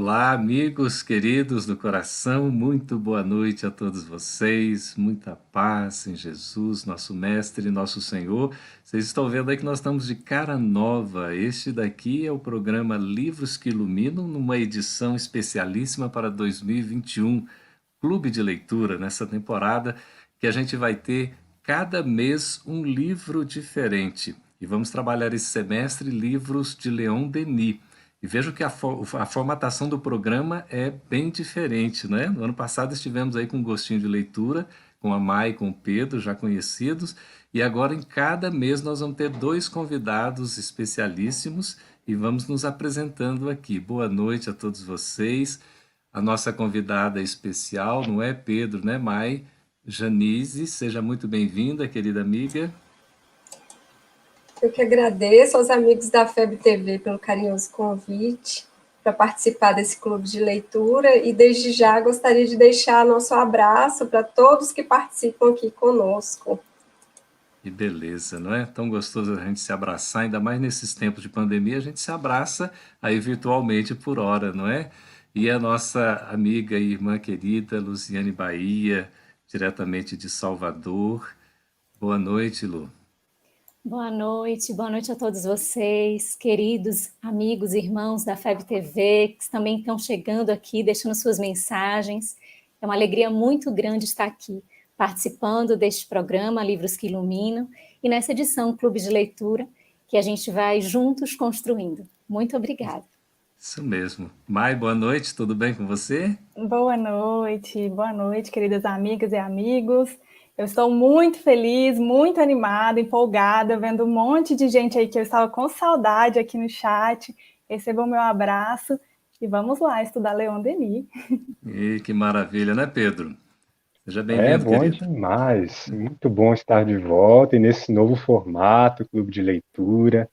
Olá, amigos queridos do coração, muito boa noite a todos vocês, muita paz em Jesus, nosso Mestre e nosso Senhor. Vocês estão vendo aí que nós estamos de cara nova. Este daqui é o programa Livros que Iluminam, numa edição especialíssima para 2021, Clube de Leitura, nessa temporada que a gente vai ter cada mês um livro diferente. E vamos trabalhar esse semestre livros de Leon Denis. E vejo que a formatação do programa é bem diferente, né? No ano passado estivemos aí com um gostinho de leitura, com a Mai e com o Pedro, já conhecidos, e agora em cada mês nós vamos ter dois convidados especialíssimos e vamos nos apresentando aqui. Boa noite a todos vocês. A nossa convidada especial, não é Pedro, né, Mai? Janise, seja muito bem-vinda, querida amiga. Eu que agradeço aos amigos da FEB TV pelo carinhoso convite para participar desse clube de leitura e desde já gostaria de deixar nosso abraço para todos que participam aqui conosco. Que beleza, não é? Tão gostoso a gente se abraçar, ainda mais nesses tempos de pandemia, a gente se abraça aí virtualmente por hora, não é? E a nossa amiga e irmã querida Luciane Bahia, diretamente de Salvador. Boa noite, Lu. Boa noite a todos vocês, queridos amigos e irmãos da FEB TV, que também estão chegando aqui, deixando suas mensagens. É uma alegria muito grande estar aqui, participando deste programa Livros que Iluminam, e nessa edição Clube de Leitura, que a gente vai juntos construindo. Muito obrigada. Isso mesmo. Mai, boa noite, tudo bem com você? Boa noite, queridas amigas e amigos. Eu estou muito feliz, muito animada, empolgada, vendo um monte de gente aí que eu estava com saudade aqui no chat. Recebam meu abraço e vamos lá estudar Leon Denis. E que maravilha, né, Pedro? Seja É bem-vindo, bom querido. demais, muito bom estar de volta e nesse novo formato, clube de leitura,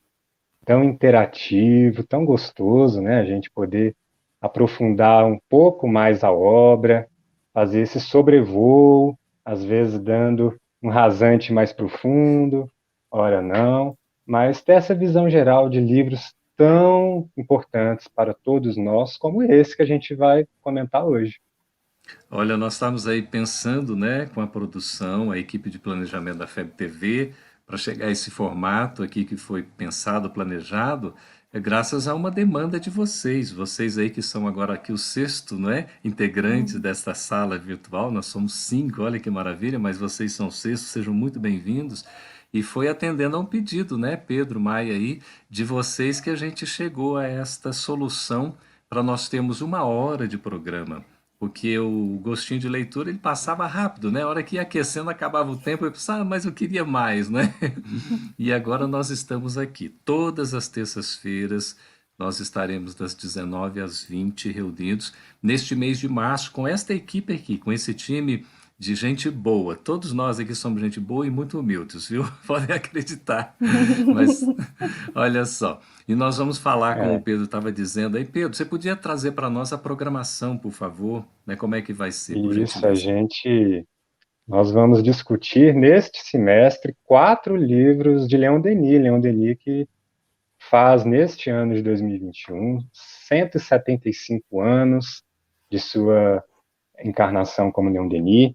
tão interativo, tão gostoso, né? A gente poder aprofundar um pouco mais a obra, fazer esse sobrevoo, às vezes dando um rasante mais profundo, ora não, mas ter essa visão geral de livros tão importantes para todos nós, como esse que a gente vai comentar hoje. Olha, nós estamos aí pensando, né, com a produção, a equipe de planejamento da FEB TV, para chegar a esse formato aqui que foi pensado, planejado, é graças a uma demanda de vocês, vocês aí que são agora aqui o sexto, não é, integrante desta sala virtual, nós somos cinco, olha que maravilha, mas vocês são o sexto, sejam muito bem-vindos. E foi atendendo a um pedido, né, Pedro Maia aí, de vocês que a gente chegou a esta solução para nós termos uma hora de programa porque o gostinho de leitura ele passava rápido, né? A hora que ia aquecendo acabava o tempo, eu pensava, mas eu queria mais, né? E agora nós estamos aqui. Todas as terças-feiras nós estaremos das 19 às 20 reunidos neste mês de março com esta equipe aqui, com esse time de gente boa. Todos nós aqui somos gente boa e muito humildes, viu? Podem acreditar. Mas olha só. E nós vamos falar, como o É, Pedro estava dizendo aí. Pedro, você podia trazer para nós a programação, por favor? Né? Como é que vai ser, por isso, gentileza? nós vamos discutir neste semestre 4 livros de Leon Denis. Leon Denis que faz neste ano de 2021 175 anos de sua encarnação como Leon Denis.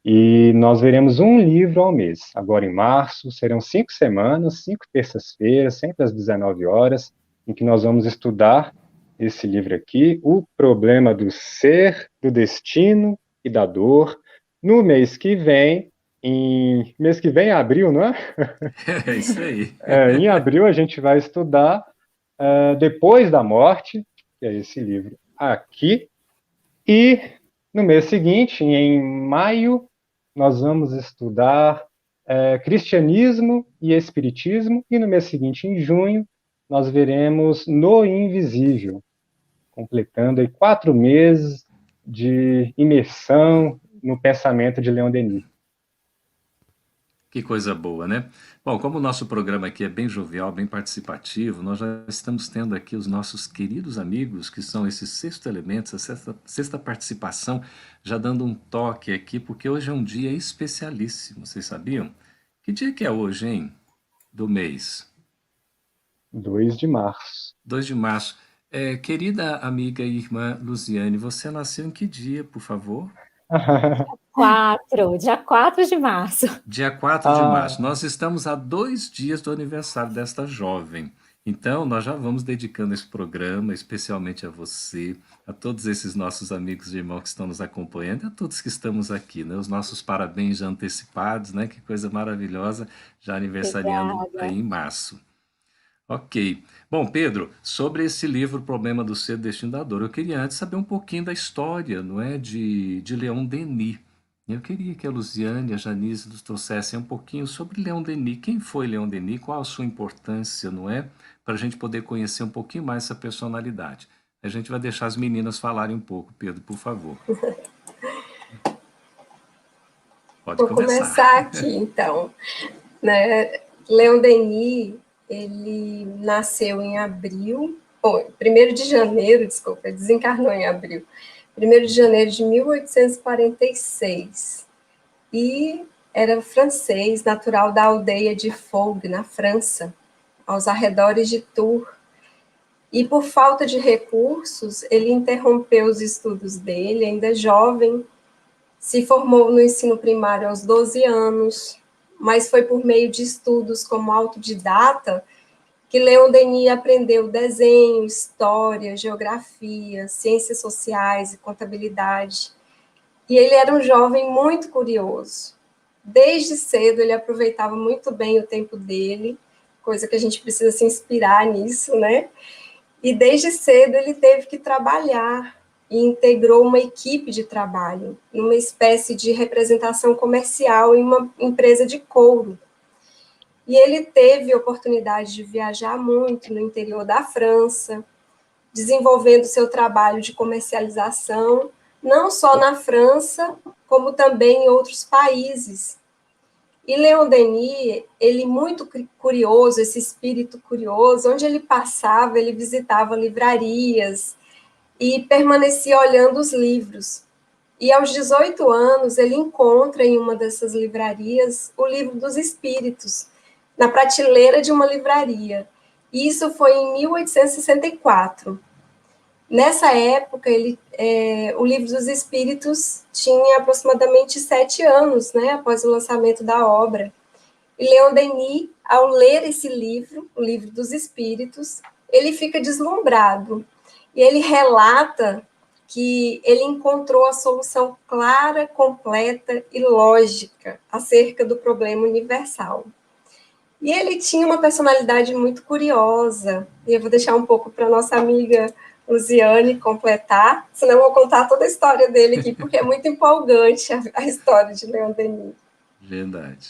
E nós veremos um livro ao mês. Agora em março serão 5 semanas, 5 terças-feiras, sempre às 19 horas, em que nós vamos estudar esse livro aqui, O Problema do Ser, do Destino e da Dor. No mês que vem, abril, não é? É isso aí. Em abril a gente vai estudar Depois da Morte, que é esse livro aqui, e no mês seguinte, em maio, nós vamos estudar Cristianismo e Espiritismo, e no mês seguinte, em junho, nós veremos No Invisível, completando aí 4 meses de imersão no pensamento de Leon Denis. Que coisa boa, né? Bom, como o nosso programa aqui é bem jovial, bem participativo, nós já estamos tendo aqui os nossos queridos amigos, que são esses sexto elementos, a sexta participação, já dando um toque aqui, porque hoje é um dia especialíssimo, vocês sabiam? Que dia que é hoje, hein? Do mês? 2 de março. 2 de março. Querida amiga e irmã Luziane, você nasceu em que dia, por favor? Dia 4 de março. Dia 4 de março. Nós estamos a 2 dias do aniversário desta jovem. Então, nós já vamos dedicando esse programa, especialmente a você, a todos esses nossos amigos e irmãos que estão nos acompanhando, e a todos que estamos aqui, né? Os nossos parabéns já antecipados, né? Que coisa maravilhosa, já aniversariando aí Obrigada. em março. Ok. Bom, Pedro, sobre esse livro, O Problema do Ser, Destino da Dor, eu queria antes saber um pouquinho da história, não é, de Leon Denis. Eu queria que a Luziane e a Janice nos trouxessem um pouquinho sobre Leon Denis. Quem foi Leon Denis? Qual a sua importância, não é? Para a gente poder conhecer um pouquinho mais essa personalidade. A gente vai deixar as meninas falarem um pouco. Pedro, por favor. Pode Vou começar. começar aqui, então. Né? Leon Denis, ele nasceu em abril, 1º de janeiro, desculpa, ele desencarnou em abril, 1º de janeiro de 1846, e era francês, natural da aldeia de Foug, na França, aos arredores de Tours, e por falta de recursos, ele interrompeu os estudos dele, ainda jovem, se formou no ensino primário aos 12 anos, mas foi por meio de estudos como autodidata que Leon Denis aprendeu desenho, história, geografia, ciências sociais e contabilidade. E ele era um jovem muito curioso. Desde cedo ele aproveitava muito bem o tempo dele, coisa que a gente precisa se inspirar nisso, né? E desde cedo ele teve que trabalhar e integrou uma equipe de trabalho, numa espécie de representação comercial em uma empresa de couro. E ele teve a oportunidade de viajar muito no interior da França, desenvolvendo seu trabalho de comercialização, não só na França, como também em outros países. E Leon Denis, ele muito curioso, esse espírito curioso, onde ele passava, ele visitava livrarias e permanecia olhando os livros. E aos 18 anos, ele encontra em uma dessas livrarias o Livro dos Espíritos, na prateleira de uma livraria. E isso foi em 1864. Nessa época, o Livro dos Espíritos tinha aproximadamente 7 anos, né, após o lançamento da obra. E Leon Denis, ao ler esse livro, o Livro dos Espíritos, ele fica deslumbrado. E ele relata que ele encontrou a solução clara, completa e lógica acerca do problema universal. E ele tinha uma personalidade muito curiosa, e eu vou deixar um pouco para nossa amiga Luziane completar, senão eu vou contar toda a história dele aqui, porque é muito empolgante a história de Leon Denis. Verdade.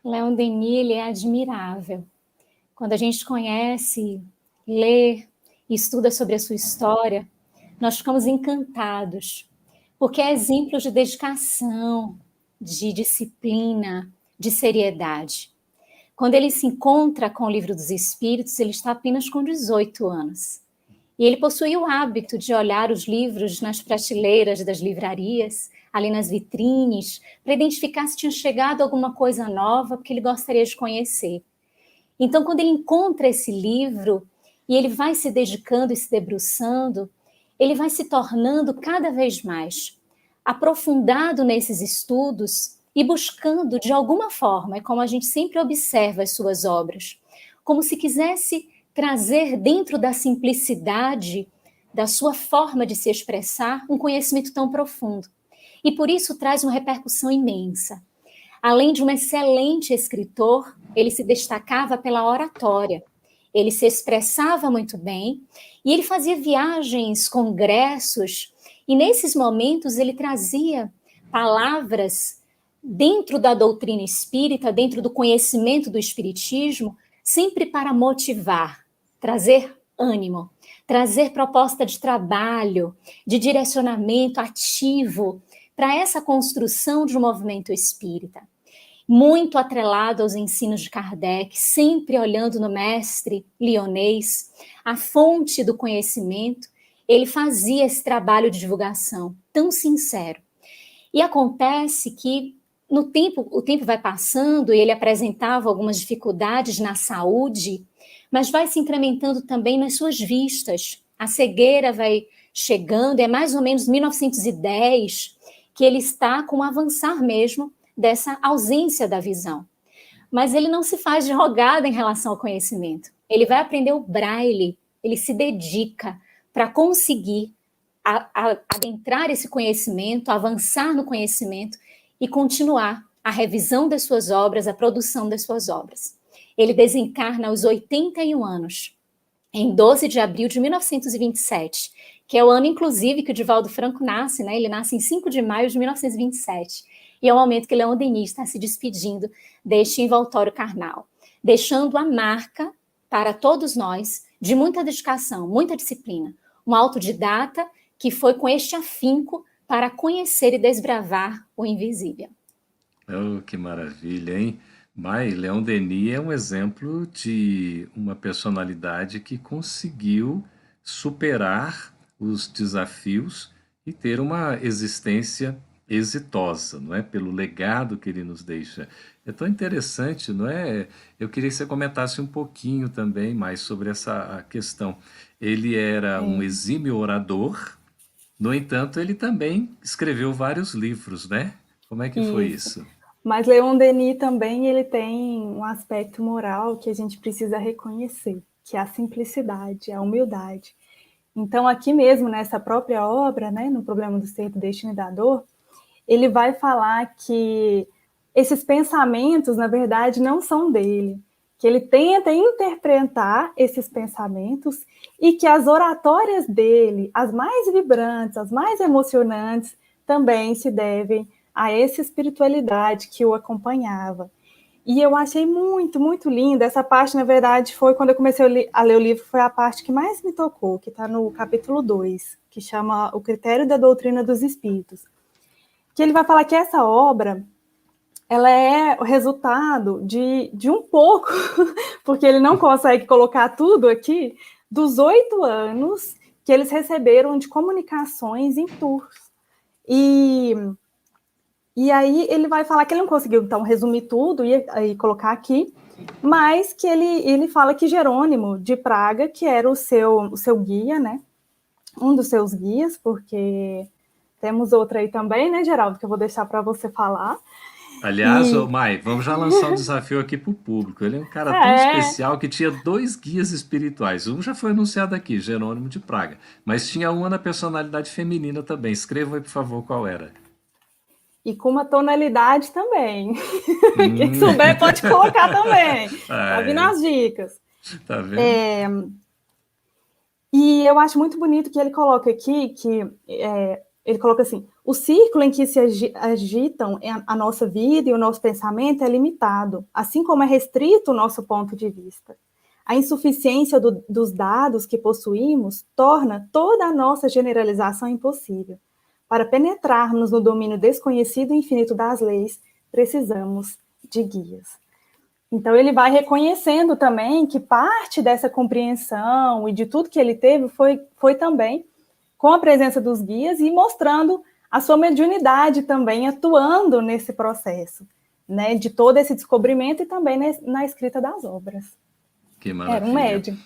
Leon Denis, ele é admirável. Quando a gente conhece, lê e estuda sobre a sua história, nós ficamos encantados, porque é exemplo de dedicação, de disciplina, de seriedade. Quando ele se encontra com o Livro dos Espíritos, ele está apenas com 18 anos. E ele possuía o hábito de olhar os livros nas prateleiras das livrarias, ali nas vitrines, para identificar se tinha chegado alguma coisa nova que ele gostaria de conhecer. Então, quando ele encontra esse livro e ele vai se dedicando e se debruçando, ele vai se tornando cada vez mais aprofundado nesses estudos e buscando, de alguma forma, é como a gente sempre observa as suas obras, como se quisesse trazer dentro da simplicidade da sua forma de se expressar um conhecimento tão profundo. E por isso traz uma repercussão imensa. Além de um excelente escritor, ele se destacava pela oratória. Ele se expressava muito bem e ele fazia viagens, congressos, e nesses momentos ele trazia palavras dentro da doutrina espírita, dentro do conhecimento do espiritismo, sempre para motivar, trazer ânimo, trazer proposta de trabalho, de direcionamento ativo para essa construção de um movimento espírita. Muito atrelado aos ensinos de Kardec, sempre olhando no mestre lyonês, a fonte do conhecimento, ele fazia esse trabalho de divulgação tão sincero. E acontece que o tempo vai passando e ele apresentava algumas dificuldades na saúde, mas vai se incrementando também nas suas vistas. A cegueira vai chegando, é mais ou menos 1910 que ele está com o avançar mesmo dessa ausência da visão. Mas ele não se faz de rogada em relação ao conhecimento. Ele vai aprender o braille, ele se dedica para conseguir adentrar esse conhecimento, avançar no conhecimento e continuar a revisão das suas obras, a produção das suas obras. Ele desencarna aos 81 anos, em 12 de abril de 1927, que é o ano, inclusive, que o Divaldo Franco nasce, né? Ele nasce em 5 de maio de 1927, e é o momento que Leon Denis está se despedindo deste envoltório carnal, deixando a marca para todos nós de muita dedicação, muita disciplina, um autodidata que foi com este afinco para conhecer e desbravar o invisível. Oh, que maravilha, hein? Mas Leon Denis é um exemplo de uma personalidade que conseguiu superar os desafios e ter uma existência exitosa, não é? Pelo legado que ele nos deixa. É tão interessante, não é? Eu queria que você comentasse um pouquinho também mais sobre essa questão. Ele era um exímio orador, no entanto, ele também escreveu vários livros, né? Como é que foi isso? Mas Leon Denis também ele tem um aspecto moral que a gente precisa reconhecer, que é a simplicidade, a humildade. Então, aqui mesmo, nessa própria obra, né, no Problema do Ser, do Destino e da Dor, ele vai falar que esses pensamentos, na verdade, não são dele, que ele tenta interpretar esses pensamentos e que as oratórias dele, as mais vibrantes, as mais emocionantes, também se devem a essa espiritualidade que o acompanhava. E eu achei muito, muito linda. Essa parte, na verdade, foi quando eu comecei a ler o livro, foi a parte que mais me tocou, que está no capítulo 2, que chama O Critério da Doutrina dos Espíritos. Que ele vai falar que essa obra, ela é o resultado de um pouco, porque ele não consegue colocar tudo aqui, dos 8 anos que eles receberam de comunicações em Tours. E aí ele vai falar que ele não conseguiu, então, resumir tudo e colocar aqui, mas que ele fala que Jerônimo de Praga, que era o seu guia, né? Um dos seus guias, porque temos outra aí também, né, Geraldo, que eu vou deixar para você falar. Aliás, Mai, vamos já lançar um desafio aqui para o público. Ele é um cara tão especial que tinha 2 guias espirituais. Um já foi anunciado aqui, Jerônimo de Praga, mas tinha uma na personalidade feminina também. Escreva aí, por favor, qual era. E com uma tonalidade também. Quem souber pode colocar também. Tá vindo as dicas. Tá vendo? E eu acho muito bonito que ele coloca aqui, ele coloca assim, o círculo em que se agitam a nossa vida e o nosso pensamento é limitado, assim como é restrito o nosso ponto de vista. A insuficiência dos dados que possuímos torna toda a nossa generalização impossível. Para penetrarmos no domínio desconhecido e infinito das leis, precisamos de guias. Então, ele vai reconhecendo também que parte dessa compreensão e de tudo que ele teve foi também com a presença dos guias e mostrando a sua mediunidade também, atuando nesse processo, né, de todo esse descobrimento e também na escrita das obras. Que maravilha. Era um médium.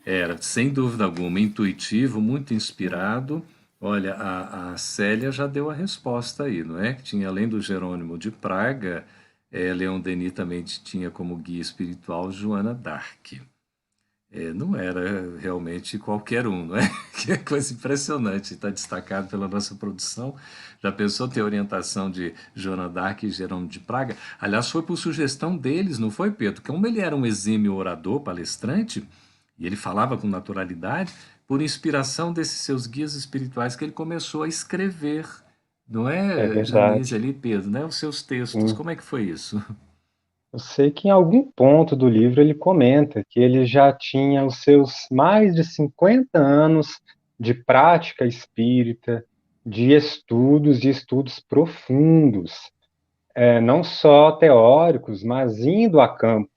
Era, sem dúvida alguma, intuitivo, muito inspirado. Olha, a Célia já deu a resposta aí, não é? Que tinha, além do Jerônimo de Praga, Leon Denis também tinha como guia espiritual Joana d'Arc. Não era realmente qualquer um, não é? Que coisa impressionante, está destacado pela nossa produção. Já pensou ter orientação de Joana d'Arc e Jerônimo de Praga? Aliás, foi por sugestão deles, não foi, Pedro? Como ele era um exímio orador, palestrante, e ele falava com naturalidade, por inspiração desses seus guias espirituais que ele começou a escrever, não é, Janice ali, Pedro, né? Os seus textos. Como é que foi isso? Eu sei que em algum ponto do livro ele comenta que ele já tinha os seus mais de 50 anos de prática espírita, de estudos profundos, não só teóricos, mas indo a campo.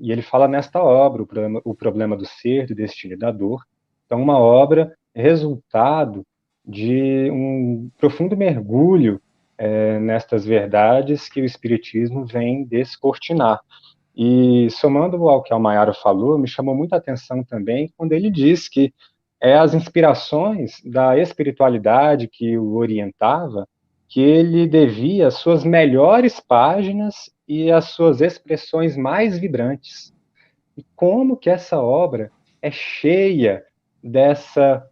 E ele fala nesta obra, o problema do ser, do destino e da dor. Então, uma obra resultado de um profundo mergulho nestas verdades que o Espiritismo vem descortinar. E somando ao que a Mayara falou, me chamou muita atenção também quando ele diz que as inspirações da espiritualidade que o orientava, que ele devia as suas melhores páginas e as suas expressões mais vibrantes. E como que essa obra é cheia dessa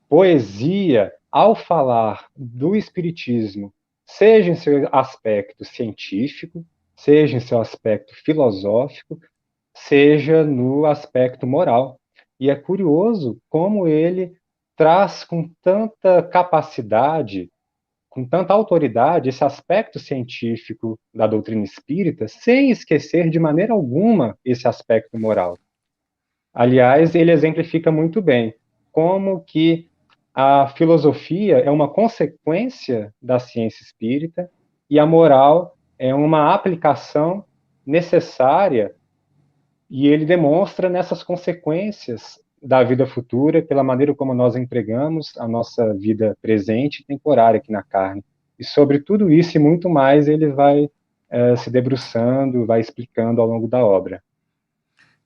poesia ao falar do espiritismo, seja em seu aspecto científico, seja em seu aspecto filosófico, seja no aspecto moral. E é curioso como ele traz com tanta capacidade, com tanta autoridade, esse aspecto científico da doutrina espírita, sem esquecer de maneira alguma esse aspecto moral. Aliás, ele exemplifica muito bem como que a filosofia é uma consequência da ciência espírita e a moral é uma aplicação necessária, e ele demonstra nessas consequências da vida futura pela maneira como nós empregamos a nossa vida presente e temporária aqui na carne. E sobre tudo isso e muito mais ele vai se debruçando, vai explicando ao longo da obra.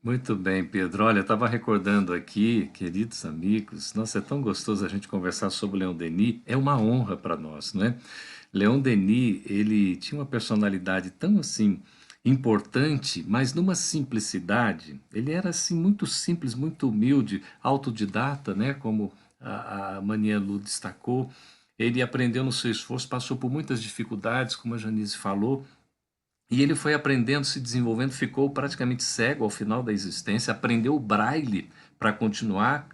Muito bem, Pedro. Olha, eu estava recordando aqui, queridos amigos, nossa, é tão gostoso a gente conversar sobre Leon Denis, é uma honra para nós, não é? Leon Denis, ele tinha uma personalidade tão assim importante, mas numa simplicidade. Ele era assim muito simples, muito humilde, autodidata, né? Como a Mania Lu destacou. Ele aprendeu no seu esforço, passou por muitas dificuldades, como a Janice falou, e ele foi aprendendo, se desenvolvendo, ficou praticamente cego ao final da existência, aprendeu o braille para continuar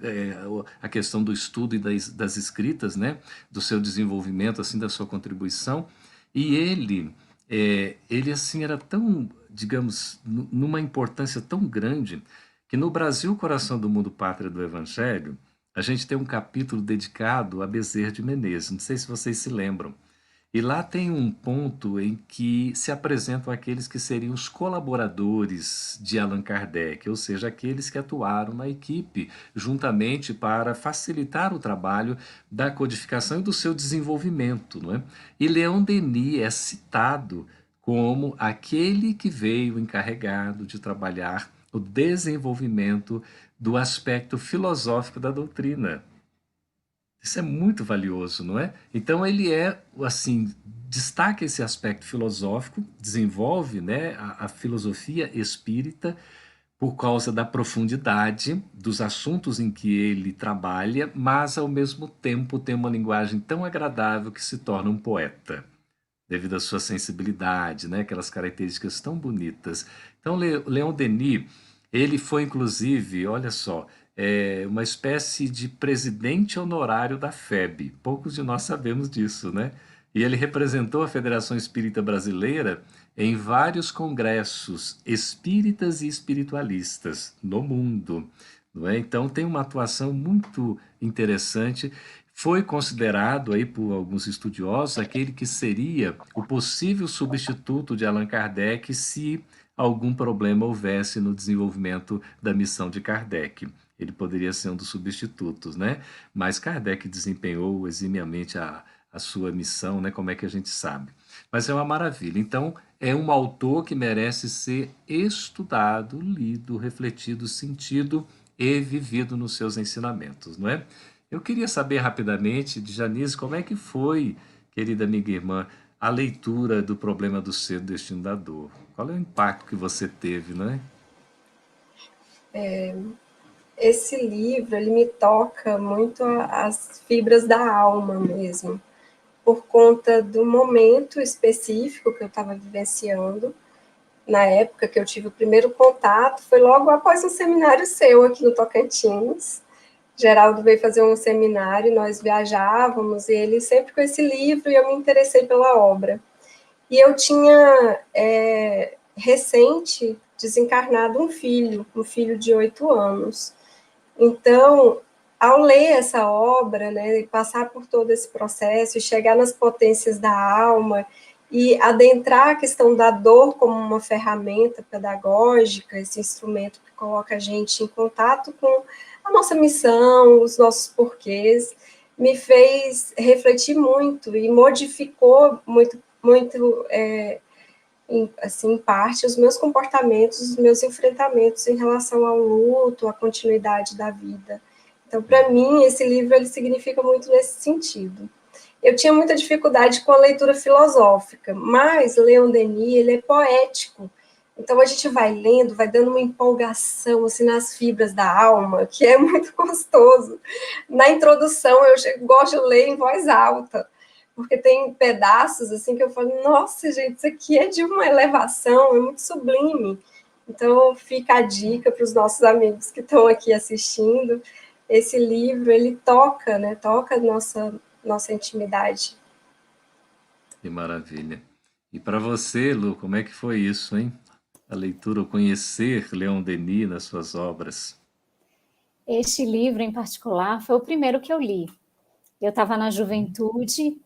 a questão do estudo e das escritas, né, do seu desenvolvimento, assim, da sua contribuição. E ele assim era tão, digamos, numa importância tão grande que no Brasil, Coração do Mundo, Pátria do Evangelho, a gente tem um capítulo dedicado a Bezerra de Menezes. Não sei se vocês se lembram. E lá tem um ponto em que se apresentam aqueles que seriam os colaboradores de Allan Kardec, ou seja, aqueles que atuaram na equipe juntamente para facilitar o trabalho da codificação e do seu desenvolvimento, não é? E Leon Denis é citado como aquele que veio encarregado de trabalhar o desenvolvimento do aspecto filosófico da doutrina. Isso é muito valioso, não é? Então ele assim, destaca esse aspecto filosófico, desenvolve, né, a filosofia espírita por causa da profundidade dos assuntos em que ele trabalha, mas ao mesmo tempo tem uma linguagem tão agradável que se torna um poeta, devido à sua sensibilidade, né, aquelas características tão bonitas. Então Leon Denis, ele foi inclusive, olha só, uma espécie de presidente honorário da FEB. Poucos de nós sabemos disso, né? E ele representou a Federação Espírita Brasileira em vários congressos espíritas e espiritualistas no mundo, não é? Então tem uma atuação muito interessante. Foi considerado aí por alguns estudiosos aquele que seria o possível substituto de Allan Kardec se algum problema houvesse no desenvolvimento da missão de Kardec. Ele poderia ser um dos substitutos, né? Mas Kardec desempenhou eximiamente a sua missão, né? Como é que a gente sabe? Mas é uma maravilha. Então, é um autor que merece ser estudado, lido, refletido, sentido e vivido nos seus ensinamentos, não é? Eu queria saber rapidamente de Janice como é que foi, querida amiga e irmã, a leitura do Problema do Ser, do Destino da Dor. Qual é o impacto que você teve, não é? Esse livro, ele me toca muito as fibras da alma mesmo, por conta do momento específico que eu estava vivenciando. Na época que eu tive o primeiro contato, foi logo após um seminário seu aqui no Tocantins. Geraldo veio fazer um seminário, nós viajávamos, e ele sempre com esse livro, e eu me interessei pela obra. E eu tinha recente desencarnado um filho de 8 anos. Então, ao ler essa obra, né, e passar por todo esse processo, e chegar nas potências da alma, e adentrar a questão da dor como uma ferramenta pedagógica, esse instrumento que coloca a gente em contato com a nossa missão, os nossos porquês, me fez refletir muito e modificou muito assim, em parte, os meus comportamentos, os meus enfrentamentos em relação ao luto, à continuidade da vida. Então, para mim, esse livro ele significa muito nesse sentido. Eu tinha muita dificuldade com a leitura filosófica, mas Leon Denis, ele é poético. Então, a gente vai lendo, vai dando uma empolgação assim, nas fibras da alma, que é muito gostoso. Na introdução, eu gosto de ler em voz alta, porque tem pedaços assim que eu falo, nossa, gente, isso aqui é de uma elevação, é muito sublime. Então, fica a dica para os nossos amigos que estão aqui assistindo. Esse livro, ele toca, né? Toca a nossa intimidade. Que maravilha. E para você, Lu, como é que foi isso, hein? A leitura, o conhecer Leon Denis nas suas obras. Este livro, em particular, foi o primeiro que eu li. Eu estava na juventude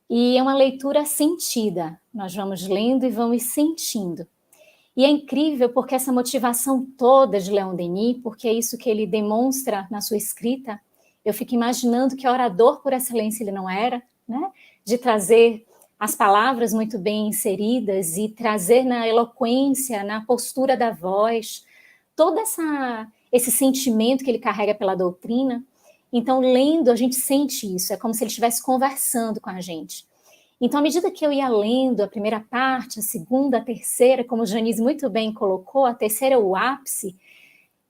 e é uma leitura sentida. Nós vamos lendo e vamos sentindo. E é incrível porque essa motivação toda de Leon Denis, porque é isso que ele demonstra na sua escrita, eu fico imaginando que orador por excelência ele não era, né? De trazer as palavras muito bem inseridas e trazer na eloquência, na postura da voz, todo esse sentimento que ele carrega pela doutrina. Então, lendo, a gente sente isso, é como se ele estivesse conversando com a gente. Então, à medida que eu ia lendo a primeira parte, a segunda, a terceira, como o Janice muito bem colocou, a terceira é o ápice,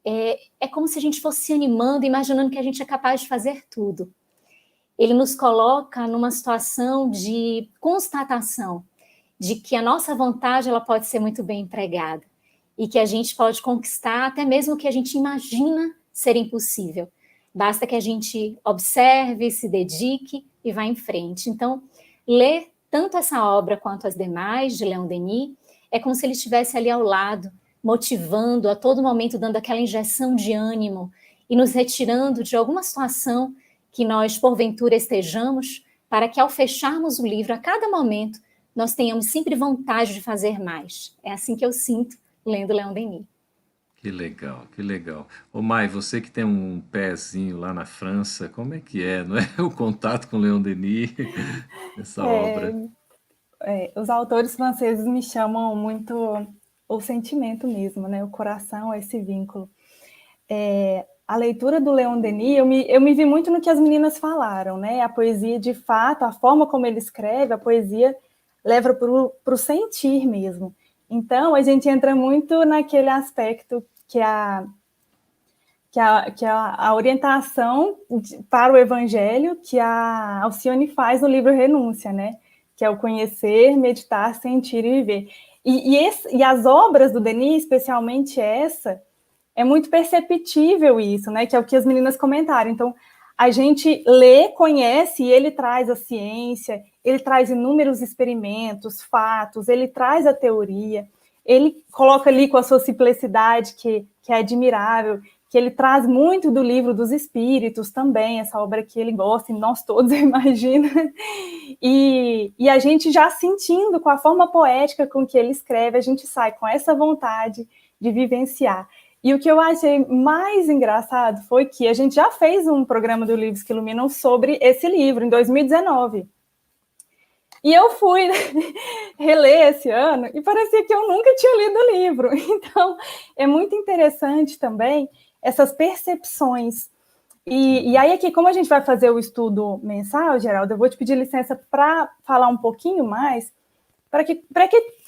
é como se a gente fosse se animando, imaginando que a gente é capaz de fazer tudo. Ele nos coloca numa situação de constatação de que a nossa vontade ela pode ser muito bem empregada e que a gente pode conquistar até mesmo o que a gente imagina ser impossível. Basta que a gente observe, se dedique e vá em frente. Então, ler tanto essa obra quanto as demais de Leon Denis é como se ele estivesse ali ao lado, motivando a todo momento, dando aquela injeção de ânimo e nos retirando de alguma situação que nós, porventura, estejamos, para que ao fecharmos o livro, a cada momento, nós tenhamos sempre vontade de fazer mais. É assim que eu sinto lendo Leon Denis. Que legal, que legal. Ô Mai, você que tem um pezinho lá na França, como é que é, não é? O contato com Leon Denis, essa obra. Os autores franceses me chamam muito o sentimento mesmo, né? O coração, esse vínculo. A leitura do Leon Denis, eu me vi muito no que as meninas falaram, né? A poesia, de fato, a forma como ele escreve, a poesia leva para o sentir mesmo. Então, a gente entra muito naquele aspecto que a orientação para o evangelho que a Alcione faz no livro Renúncia, né? Que é o conhecer, meditar, sentir e viver. E as obras do Denis, especialmente essa, é muito perceptível isso, né? Que é o que as meninas comentaram. Então, a gente lê, conhece, e ele traz a ciência, ele traz inúmeros experimentos, fatos, ele traz a teoria, ele coloca ali com a sua simplicidade, que é admirável, que ele traz muito do livro dos Espíritos também, essa obra que ele gosta, e nós todos, eu imagino. E a gente já sentindo com a forma poética com que ele escreve, a gente sai com essa vontade de vivenciar. E o que eu achei mais engraçado foi que a gente já fez um programa do Livros que Iluminam sobre esse livro, em 2019. E eu fui reler esse ano e parecia que eu nunca tinha lido o livro. Então, é muito interessante também essas percepções. E aí aqui, como a gente vai fazer o estudo mensal, Geraldo, eu vou te pedir licença para falar um pouquinho mais, para que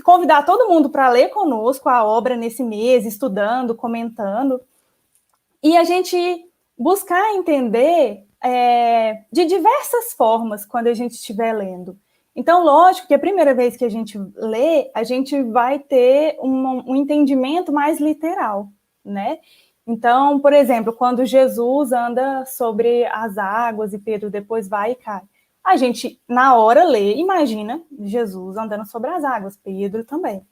convidar todo mundo para ler conosco a obra nesse mês, estudando, comentando, e a gente buscar entender de diversas formas quando a gente estiver lendo. Então, lógico que a primeira vez que a gente lê, a gente vai ter um entendimento mais literal, né? Então, por exemplo, quando Jesus anda sobre as águas e Pedro depois vai e cai, a gente, na hora, lê, imagina Jesus andando sobre as águas, Pedro também.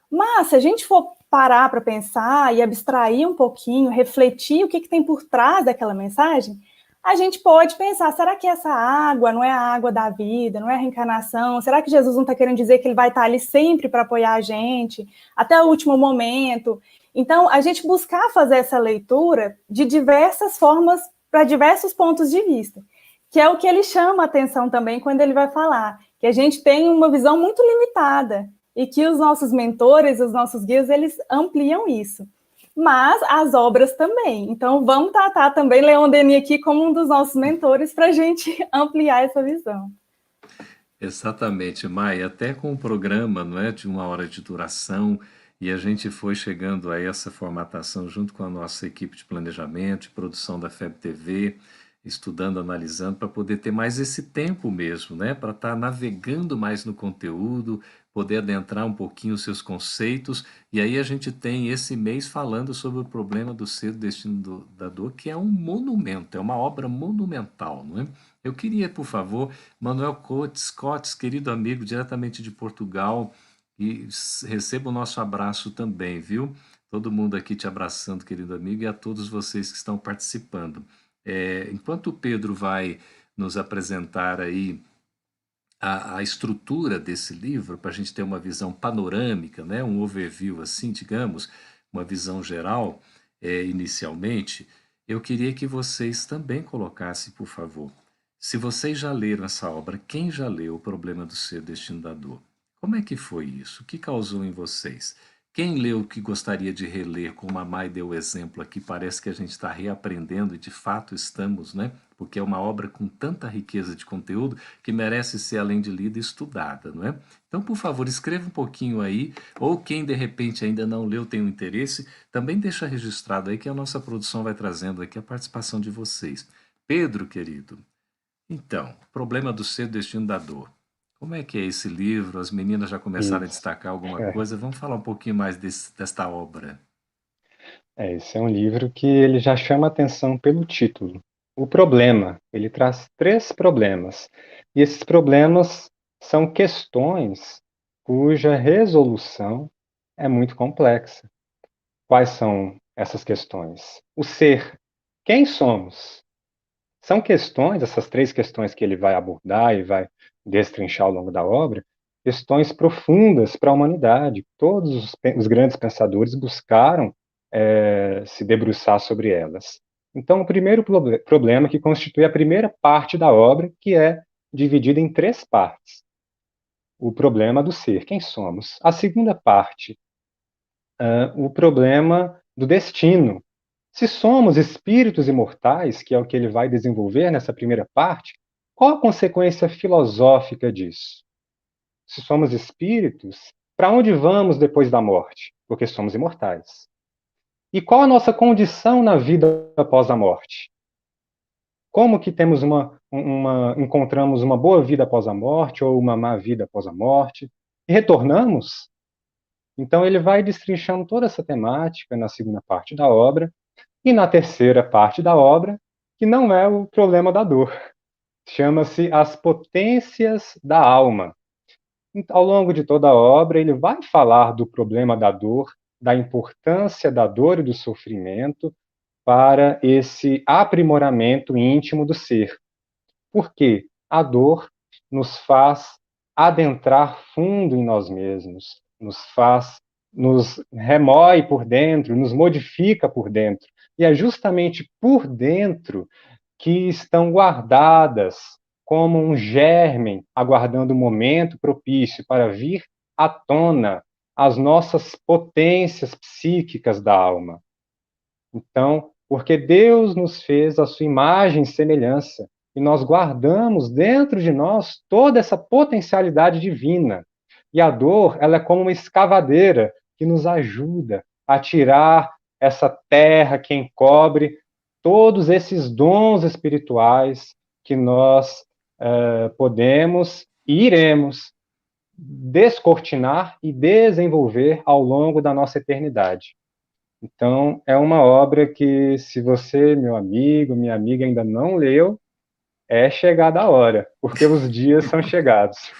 Mas, se a gente for parar para pensar e abstrair um pouquinho, refletir o que tem por trás daquela mensagem, a gente pode pensar, será que essa água não é a água da vida, não é a reencarnação? Será que Jesus não está querendo dizer que ele vai estar ali sempre para apoiar a gente, até o último momento? Então, a gente buscar fazer essa leitura de diversas formas, para diversos pontos de vista, que é o que ele chama a atenção também quando ele vai falar, que a gente tem uma visão muito limitada, e que os nossos mentores, os nossos guias, eles ampliam isso. Mas as obras também. Então, vamos tratar também Leon Denis aqui como um dos nossos mentores para a gente ampliar essa visão. Exatamente, Maia, até com o programa, não é, de 1 hora de duração, e a gente foi chegando a essa formatação junto com a nossa equipe de planejamento e produção da FEB TV, estudando, analisando, para poder ter mais esse tempo mesmo, né, para estar navegando mais no conteúdo, poder adentrar um pouquinho os seus conceitos, e aí a gente tem esse mês falando sobre o problema do ser do destino da dor, que é um monumento, é uma obra monumental, não é? Eu queria, por favor, Manuel Cotes, querido amigo, diretamente de Portugal, e receba o nosso abraço também, viu? Todo mundo aqui te abraçando, querido amigo, e a todos vocês que estão participando. Enquanto o Pedro vai nos apresentar aí a estrutura desse livro, para a gente ter uma visão panorâmica, né? Um overview assim, digamos, uma visão geral, inicialmente, eu queria que vocês também colocassem, por favor, se vocês já leram essa obra, quem já leu O Problema do Ser, Destino da Dor? Como é que foi isso? O que causou em vocês? Quem leu o que gostaria de reler, como a Mai deu o exemplo aqui, parece que a gente está reaprendendo e de fato estamos, né? Porque é uma obra com tanta riqueza de conteúdo que merece ser, além de lida, estudada, não é? Então, por favor, escreva um pouquinho aí, ou quem de repente ainda não leu, tem um interesse, também deixa registrado aí que a nossa produção vai trazendo aqui a participação de vocês. Pedro, querido, então, Problema do Ser, Destino da Dor. Como é que é esse livro? As meninas já começaram a Isso. destacar alguma coisa. Vamos falar um pouquinho mais desta obra. Esse é um livro que ele já chama atenção pelo título. O problema, ele traz 3 problemas. E esses problemas são questões cuja resolução é muito complexa. Quais são essas questões? O ser. Quem somos? São questões, essas 3 questões que ele vai abordar e vai destrinchar ao longo da obra, questões profundas para a humanidade. Todos os grandes pensadores buscaram se debruçar sobre elas. Então, o primeiro problema que constitui a primeira parte da obra, que é dividida em 3 partes. O problema do ser, quem somos? A segunda parte, o problema do destino. Se somos espíritos imortais, que é o que ele vai desenvolver nessa primeira parte, qual a consequência filosófica disso? Se somos espíritos, para onde vamos depois da morte? Porque somos imortais. E qual a nossa condição na vida após a morte? Como que temos encontramos uma boa vida após a morte ou uma má vida após a morte? E retornamos? Então ele vai destrinchando toda essa temática na segunda parte da obra. E na terceira parte da obra, que não é o problema da dor, chama-se As Potências da Alma. Ao longo de toda a obra, ele vai falar do problema da dor, da importância da dor e do sofrimento para esse aprimoramento íntimo do ser. Porque a dor nos faz adentrar fundo em nós mesmos, nos remói por dentro, nos modifica por dentro. E é justamente por dentro que estão guardadas como um germe, aguardando o momento propício para vir à tona as nossas potências psíquicas da alma. Então, porque Deus nos fez a sua imagem e semelhança, e nós guardamos dentro de nós toda essa potencialidade divina. E a dor, ela é como uma escavadeira que nos ajuda a tirar essa terra que encobre todos esses dons espirituais que nós podemos e iremos descortinar e desenvolver ao longo da nossa eternidade. Então, é uma obra que, se você, meu amigo, minha amiga, ainda não leu, é chegada a hora, porque os dias são chegados.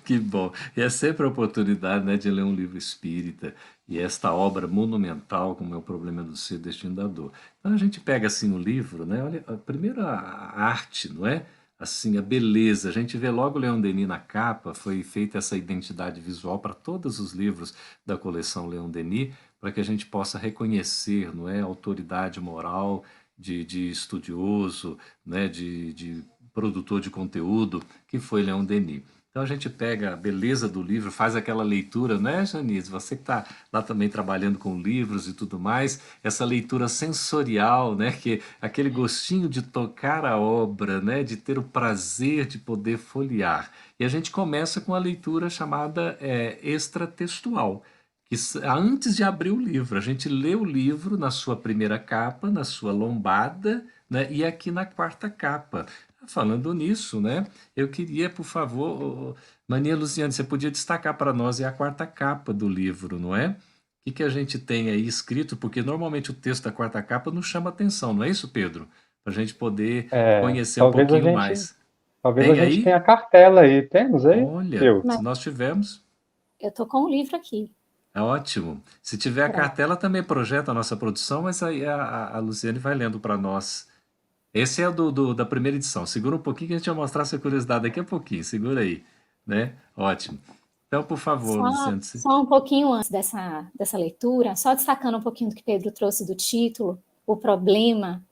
Que bom. E é sempre a oportunidade, né, de ler um livro espírita e esta obra monumental, como é O Problema do Ser, Destino da Dor. Então a gente pega assim o livro, né? Olha, primeiro a arte, não é? Assim, a beleza. A gente vê logo Leon Denis na capa, foi feita essa identidade visual para todos os livros da coleção Leon Denis, para que a gente possa reconhecer, não é, a autoridade moral de estudioso, né, de produtor de conteúdo, que foi Leon Denis. Então a gente pega a beleza do livro, faz aquela leitura, né, Janice? Você que está lá também trabalhando com livros e tudo mais, essa leitura sensorial, né, que aquele gostinho de tocar a obra, né, de ter o prazer de poder folhear. E a gente começa com a leitura chamada extratextual, que antes de abrir o livro, a gente lê o livro na sua primeira capa, na sua lombada, né, e aqui na quarta capa. Falando nisso, né, eu queria, por favor, Mania Luciane, você podia destacar para nós a quarta capa do livro, não é? O que a gente tem aí escrito? Porque normalmente o texto da quarta capa nos chama atenção, não é isso, Pedro? Para a gente poder É, conhecer um pouquinho mais. talvez a Tem gente aí? tenha a cartela aí. Temos aí? Olha, Eu. se Mas nós tivermos, eu tô com o livro aqui. é ótimo. Se tiver a Pronto. cartela, também projeta a nossa produção, mas aí a Luciane vai lendo para nós. Esse é da primeira edição. Segura um pouquinho que a gente vai mostrar essa curiosidade daqui a pouquinho. Segura aí, né? Ótimo. Então, por favor, Só, Luciano. só um pouquinho antes dessa leitura, só destacando um pouquinho do que Pedro trouxe do título, o problema.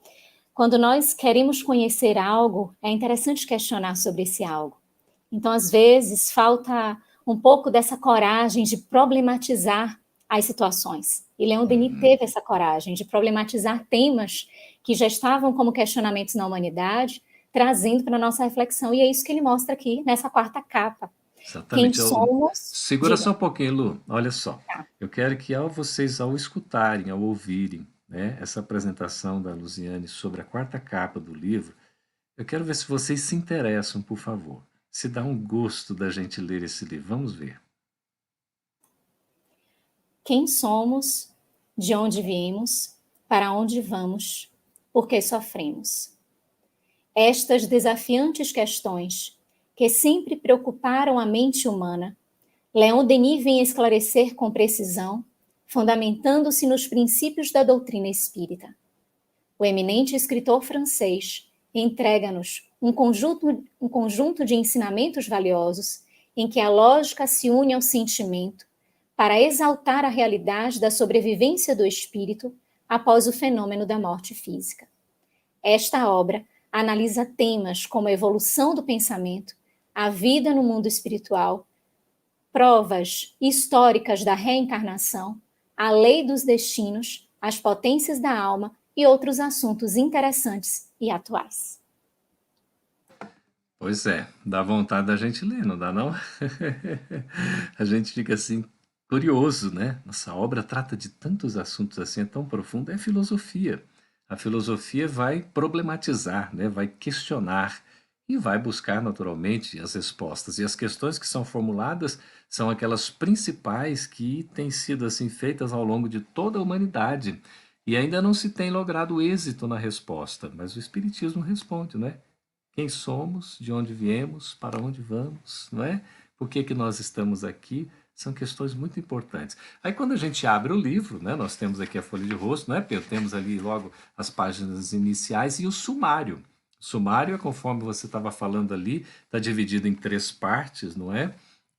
Quando nós queremos conhecer algo, é interessante questionar sobre esse algo. Então, às vezes, falta um pouco dessa coragem de problematizar as situações. E Leon Denis teve essa coragem de problematizar temas que já estavam como questionamentos na humanidade, trazendo para a nossa reflexão. E é isso que ele mostra aqui nessa quarta capa. Quem Exatamente. somos? Segura Diga. só um pouquinho, Lu. Olha só. Tá. Eu quero que vocês, ao escutarem, ao ouvirem, né, essa apresentação da Luciane sobre a quarta capa do livro, eu quero ver se vocês se interessam, por favor. Se dá um gosto da gente ler esse livro. Vamos ver. Quem somos? De onde viemos? Para onde vamos? Por que sofremos? Estas desafiantes questões, que sempre preocuparam a mente humana, Leon Denis vem esclarecer com precisão, fundamentando-se nos princípios da doutrina espírita. O eminente escritor francês entrega-nos um conjunto de ensinamentos valiosos em que a lógica se une ao sentimento para exaltar a realidade da sobrevivência do espírito após o fenômeno da morte física. Esta obra analisa temas como a evolução do pensamento, a vida no mundo espiritual, provas históricas da reencarnação, a lei dos destinos, as potências da alma e outros assuntos interessantes e atuais. Pois é, dá vontade da gente ler, não dá não? A gente fica assim curioso, né? Nossa obra trata de tantos assuntos assim, é tão profundo, é filosofia. A filosofia vai problematizar, né? Vai questionar e vai buscar naturalmente as respostas. E as questões que são formuladas são aquelas principais que têm sido assim feitas ao longo de toda a humanidade. E ainda não se tem logrado êxito na resposta, mas o Espiritismo responde, né? Quem somos, de onde viemos, para onde vamos, não é? Por que que nós estamos aqui? São questões muito importantes. Aí quando a gente abre o livro, né, nós temos aqui a folha de rosto, não é, Pedro? Temos ali logo as páginas iniciais e o sumário. O sumário é conforme você estava falando ali, está dividido em 3 partes, não é?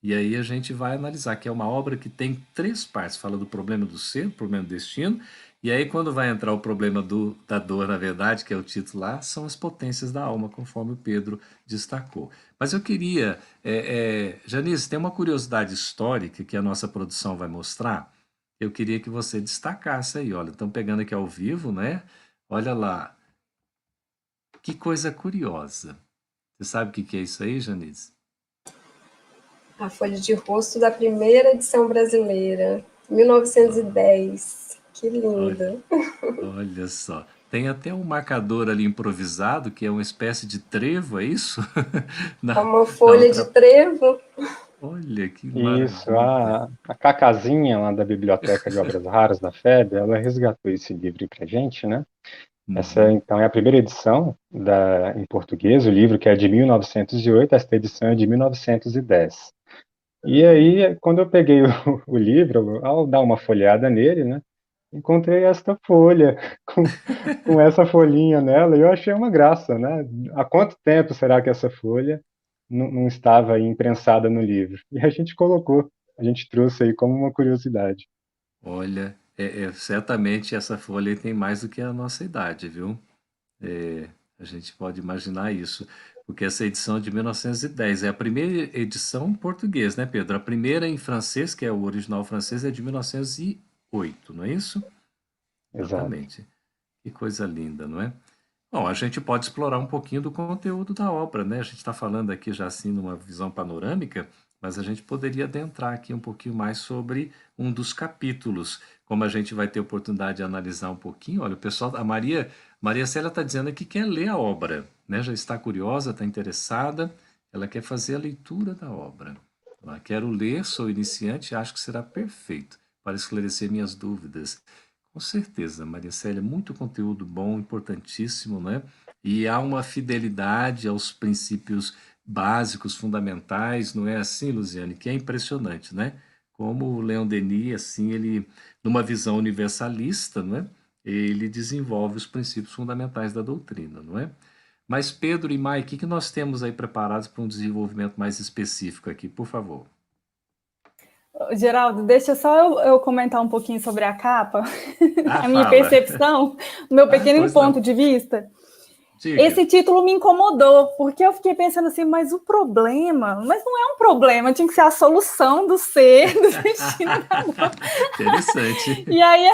E aí a gente vai analisar que é uma obra que tem 3 partes. Fala do problema do ser, do problema do destino. E aí, quando vai entrar o problema da dor, na verdade, que é o título lá, são as potências da alma, conforme o Pedro destacou. Mas eu queria, Janice, tem uma curiosidade histórica que a nossa produção vai mostrar. Eu queria que você destacasse aí, olha, estão pegando aqui ao vivo, né? Olha lá, que coisa curiosa. Você sabe o que é isso aí, Janice? A folha de rosto da primeira edição brasileira, 1910. Que linda. Olha só. Tem até um marcador ali improvisado, que é uma espécie de trevo, é isso? É Na, uma na folha de outra. trevo. Olha que Isso, maravilha. a Cacazinha lá da Biblioteca de Obras Raras da FEB, ela resgatou esse livro para gente, né? Essa, Uhum. então, é a primeira edição em português, o livro que é de 1908, esta edição é de 1910. E aí, quando eu peguei o livro, ao dar uma folheada nele, né, encontrei esta folha com essa folhinha nela, e eu achei uma graça, né? Há quanto tempo será que essa folha não estava aí imprensada no livro? E a gente colocou, a gente trouxe aí como uma curiosidade. Olha, certamente essa folha tem mais do que a nossa idade, viu? É, a gente pode imaginar isso. porque essa edição é de 1910. É a primeira edição em português, né, Pedro? A primeira em francês, que é o original francês, é de 1908, não é isso? Exato. Exatamente. Que coisa linda, não é? Bom, a gente pode explorar um pouquinho do conteúdo da obra, né? A gente está falando aqui já assim numa visão panorâmica, mas a gente poderia adentrar aqui um pouquinho mais sobre um dos capítulos, como a gente vai ter oportunidade de analisar um pouquinho. Olha, o pessoal, Maria Célia está dizendo que quer ler a obra, né? Já está curiosa, está interessada, ela quer fazer a leitura da obra. Ela, quero ler, sou iniciante e acho que será perfeito para esclarecer minhas dúvidas. Com certeza, Maria Célia, muito conteúdo bom, importantíssimo, né? E há uma fidelidade aos princípios básicos, fundamentais, não é assim, Luziane? Que é impressionante, né? Como o Leon Denis, assim, ele, numa visão universalista, não é? Ele desenvolve os princípios fundamentais da doutrina, não é? Mas Pedro e Mai, o que nós temos aí preparados para um desenvolvimento mais específico aqui, por favor? Geraldo, deixa só eu comentar um pouquinho sobre a capa, Ah, a minha fala. percepção, o meu Ah, pequeno pois ponto não. de vista. Diga. Esse título me incomodou, porque eu fiquei pensando assim, mas o problema, mas não é um problema, tinha que ser a solução do ser, do destino da dor. Interessante. E aí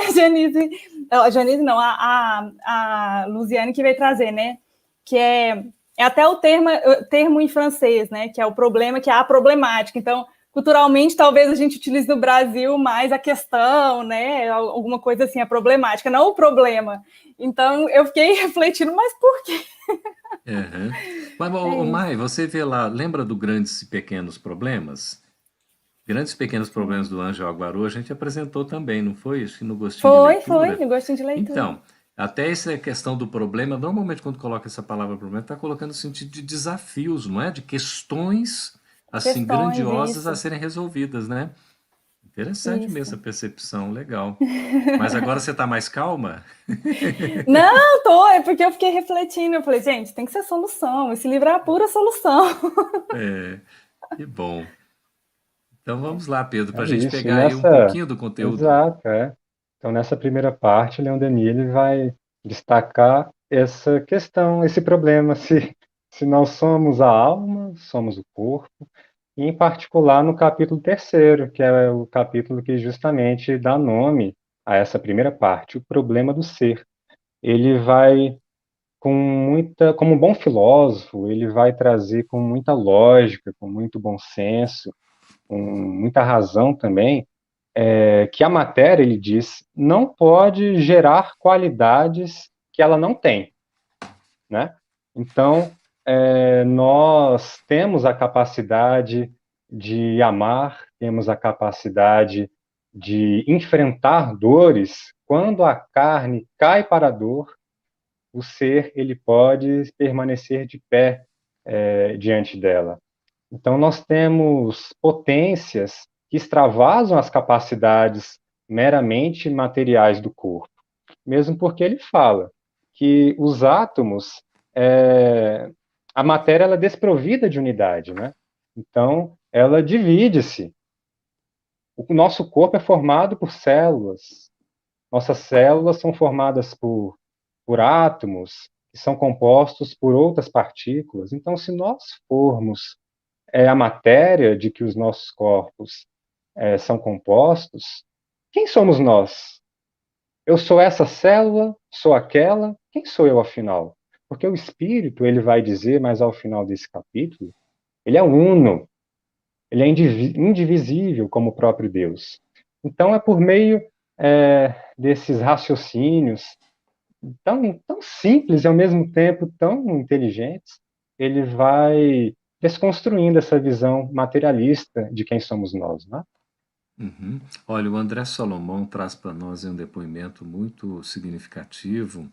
a Janise não, a Luziane que veio trazer, né? Que é até o termo em francês, né? Que é o problema, que é a problemática. Então, culturalmente, talvez a gente utilize no Brasil mais a questão, né? Alguma coisa assim, a problemática, não o problema. Então, eu fiquei refletindo, mas por quê? Uhum. Mas, É isso. Mai, você vê lá, lembra do Grandes e Pequenos Problemas? Grandes e Pequenos Problemas do Ângelo Aguarô, a gente apresentou também, não foi? Acho que no Gostinho de Foi, Leitura. eu gostinho de leitura. Então, até essa questão do problema, normalmente quando coloca essa palavra problema, está colocando no sentido de desafios, não é? De questões, assim, Questões, grandiosas a isso. serem resolvidas, né? Interessante mesmo Isso. essa percepção, legal. Mas agora você está mais calma? Não, é porque eu fiquei refletindo. Eu falei, gente, tem que ser solução. Esse livro é a pura solução. É, que bom. Então vamos lá, Pedro, para a É gente isso. E pegar aí um nessa, pouquinho do conteúdo. exato, é. Então, nessa primeira parte, Leon Denis ele vai destacar essa questão, esse problema, se nós somos a alma, somos o corpo, e em particular no capítulo terceiro, que é o capítulo que justamente dá nome a essa primeira parte, o problema do ser. Ele vai como um bom filósofo, ele vai trazer com muita lógica, com muito bom senso, com muita razão também, que a matéria, ele diz, não pode gerar qualidades que ela não tem, né? Então, nós temos a capacidade de amar, temos a capacidade de enfrentar dores. Quando a carne cai para a dor, o ser ele pode permanecer de pé diante dela. Então, nós temos potências que extravasam as capacidades meramente materiais do corpo, mesmo porque ele fala que os átomos, a matéria ela é desprovida de unidade, né? Então, ela divide-se. O nosso corpo é formado por células. Nossas células são formadas por átomos, que são compostos por outras partículas. Então, se nós formos a matéria de que os nossos corpos são compostos, quem somos nós? Eu sou essa célula? Sou aquela? Quem sou eu, afinal? Porque o Espírito, ele vai dizer, mas ao final desse capítulo, ele é uno, ele é indivisível como o próprio Deus. Então, é por meio desses raciocínios tão simples e, ao mesmo tempo, tão inteligentes, ele vai desconstruindo essa visão materialista de quem somos nós, né? Uhum. Olha, o André Salomão traz para nós um depoimento muito significativo.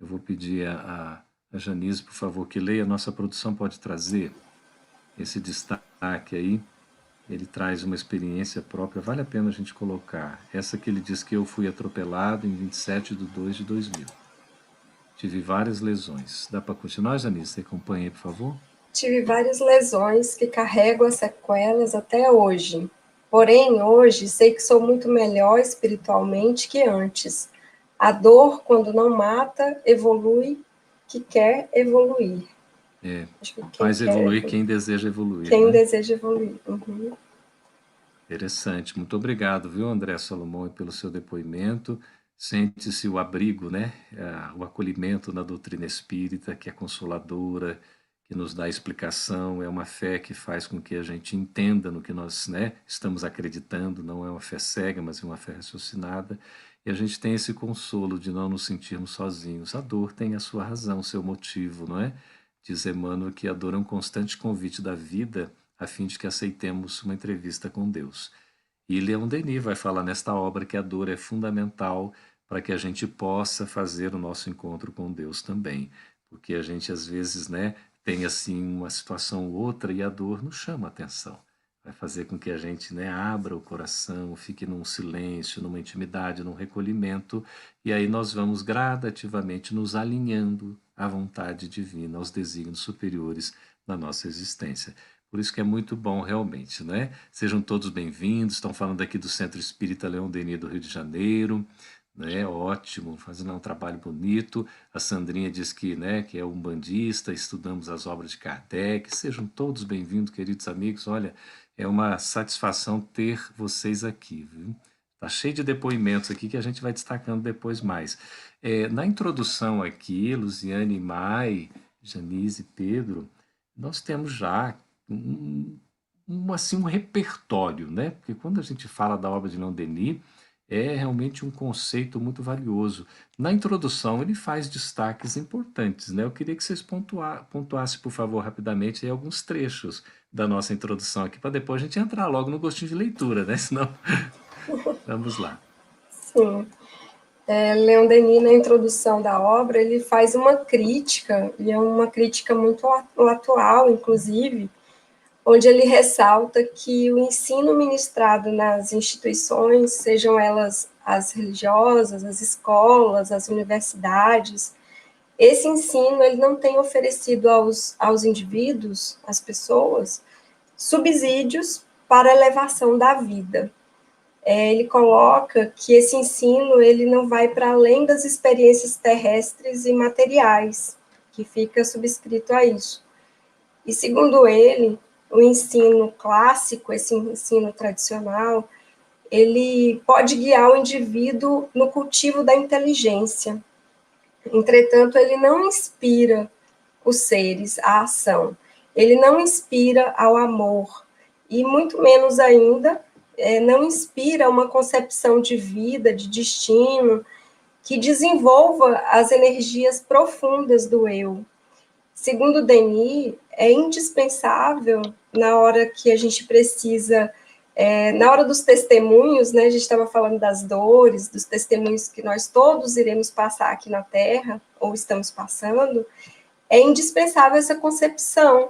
Eu vou pedir a Janise, por favor, que leia. A nossa produção pode trazer esse destaque aí. Ele traz uma experiência própria, vale a pena a gente colocar. Essa que ele diz que eu fui atropelado em 27/2/2000. Tive várias lesões. Dá para continuar, Janise? Você acompanha aí, por favor? Tive várias lesões que carrego as sequelas até hoje. Porém, hoje sei que sou muito melhor espiritualmente que antes. A dor, quando não mata, evolui, que quer evoluir. Acho que Faz evoluir quem deseja evoluir, quem né? deseja evoluir. Uhum. Interessante. Muito obrigado, viu, André Salomão, pelo seu depoimento. Sente-se o abrigo, né? O acolhimento na doutrina espírita, que é consoladora, que nos dá explicação, é uma fé que faz com que a gente entenda no que nós, né, estamos acreditando, não é uma fé cega, mas é uma fé raciocinada, e a gente tem esse consolo de não nos sentirmos sozinhos. A dor tem a sua razão, o seu motivo, não é? Diz Emmanuel que a dor é um constante convite da vida a fim de que aceitemos uma entrevista com Deus. E Leon Denis vai falar nesta obra que a dor é fundamental para que a gente possa fazer o nosso encontro com Deus também, porque a gente às vezes, né, tem assim uma situação ou outra e a dor nos chama a atenção. Vai fazer com que a gente, né, abra o coração, fique num silêncio, numa intimidade, num recolhimento, e aí nós vamos gradativamente nos alinhando à vontade divina, aos desígnios superiores da nossa existência. Por isso que é muito bom realmente, né? Sejam todos bem-vindos. Estão falando aqui do Centro Espírita Leon Denis do Rio de Janeiro, né? Ótimo, fazendo um trabalho bonito. A Sandrinha diz que, né, que é umbandista, estudamos as obras de Kardec. Sejam todos bem-vindos, queridos amigos. Olha, é uma satisfação ter vocês aqui, viu? Tá cheio de depoimentos aqui que a gente vai destacando depois mais. Na introdução aqui, Luciane, Mai, Janice e Pedro, nós temos já assim, um repertório, né? Porque quando a gente fala da obra de Leon Denis, é realmente um conceito muito valioso. Na introdução, ele faz destaques importantes, né? Eu queria que vocês pontuassem, por favor, rapidamente, aí, alguns trechos da nossa introdução aqui, para depois a gente entrar logo no gostinho de leitura, né? Senão, vamos lá. Sim. Leon Denis, na introdução da obra, ele faz uma crítica, e é uma crítica muito atual, inclusive, onde ele ressalta que o ensino ministrado nas instituições, sejam elas as religiosas, as escolas, as universidades, esse ensino ele não tem oferecido aos indivíduos, às pessoas, subsídios para a elevação da vida. Ele coloca que esse ensino ele não vai para além das experiências terrestres e materiais, que fica subscrito a isso. E, segundo ele, o ensino clássico, esse ensino tradicional, ele pode guiar o indivíduo no cultivo da inteligência. Entretanto, ele não inspira os seres à ação, ele não inspira ao amor, e muito menos ainda, não inspira uma concepção de vida, de destino, que desenvolva as energias profundas do eu. Segundo Denis, é indispensável, na hora que a gente precisa, na hora dos testemunhos, né, a gente estava falando das dores, dos testemunhos que nós todos iremos passar aqui na Terra, ou estamos passando, é indispensável essa concepção,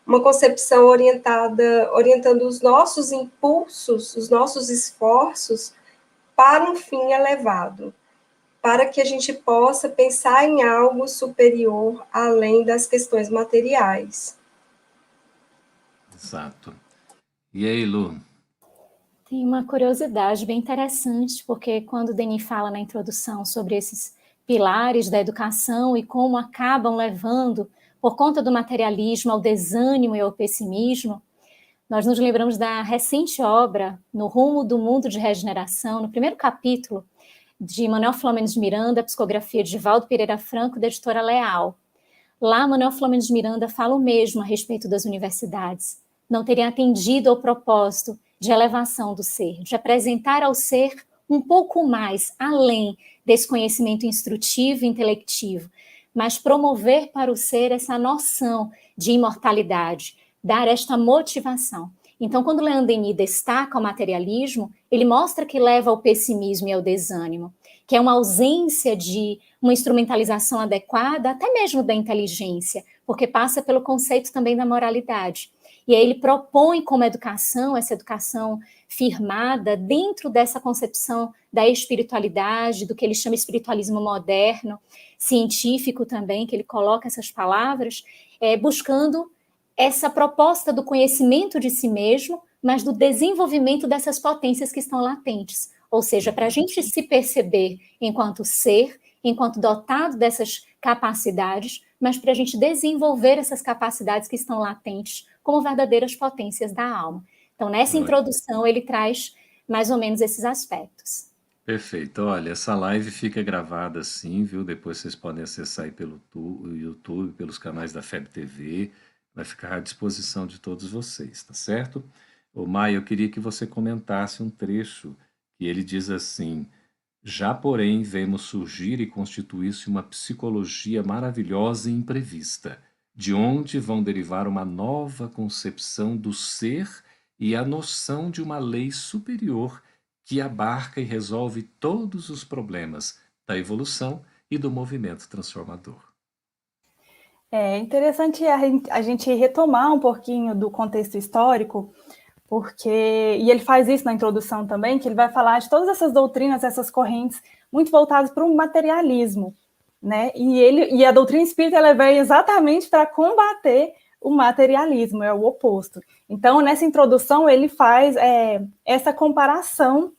uma concepção orientando os nossos impulsos, os nossos esforços para um fim elevado, para que a gente possa pensar em algo superior além das questões materiais. Exato. E aí, Lu? Tem uma curiosidade bem interessante, porque quando Denis fala na introdução sobre esses pilares da educação e como acabam levando, por conta do materialismo, ao desânimo e ao pessimismo, nós nos lembramos da recente obra, No Rumo do Mundo de Regeneração, no primeiro capítulo, de Manuel Filomeno de Miranda, psicografia de Divaldo Pereira Franco, da editora Leal. Lá, Manuel Filomeno de Miranda fala o mesmo a respeito das universidades. Não terem atendido ao propósito de elevação do ser, de apresentar ao ser um pouco mais, além desse conhecimento instrutivo e intelectivo, mas promover para o ser essa noção de imortalidade, dar esta motivação. Então, quando Leon Denis destaca o materialismo, ele mostra que leva ao pessimismo e ao desânimo, que é uma ausência de uma instrumentalização adequada, até mesmo da inteligência, porque passa pelo conceito também da moralidade. E aí ele propõe como educação, essa educação firmada dentro dessa concepção da espiritualidade, do que ele chama de espiritualismo moderno, científico também, que ele coloca essas palavras, buscando essa proposta do conhecimento de si mesmo, mas do desenvolvimento dessas potências que estão latentes. Ou seja, para a gente se perceber enquanto ser, enquanto dotado dessas capacidades, mas para a gente desenvolver essas capacidades que estão latentes como verdadeiras potências da alma. Então, nessa introdução, ele traz mais ou menos esses aspectos. Perfeito. Olha, essa live fica gravada assim, viu? Depois vocês podem acessar aí pelo YouTube, pelos canais da FEB TV. Vai ficar à disposição de todos vocês, tá certo? Ô, Maia, eu queria que você comentasse um trecho que ele diz assim: já, porém, vemos surgir e constituir-se uma psicologia maravilhosa e imprevista, de onde vão derivar uma nova concepção do ser e a noção de uma lei superior que abarca e resolve todos os problemas da evolução e do movimento transformador. É interessante a gente retomar um pouquinho do contexto histórico, porque, e ele faz isso na introdução também, que ele vai falar de todas essas doutrinas, essas correntes muito voltadas para o materialismo, né? E a doutrina espírita ela veio exatamente para combater o materialismo, é o oposto. Então, nessa introdução, ele faz essa comparação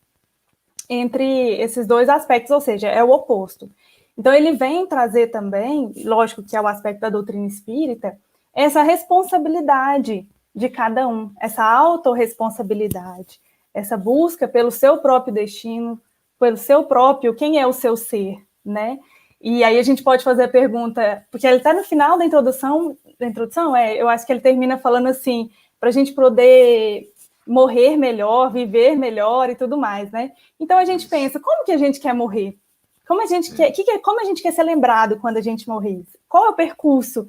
entre esses dois aspectos, ou seja, é o oposto. Então, ele vem trazer também, lógico que é o aspecto da doutrina espírita, essa responsabilidade de cada um, essa autorresponsabilidade, essa busca pelo seu próprio destino, pelo seu próprio, quem é o seu ser, né? E aí a gente pode fazer a pergunta, porque ele está no final da introdução, eu acho que ele termina falando assim, para a gente poder morrer melhor, viver melhor e tudo mais, né? Então a gente pensa, como que a gente quer morrer? Como a gente quer ser lembrado quando a gente morrer? Qual é o percurso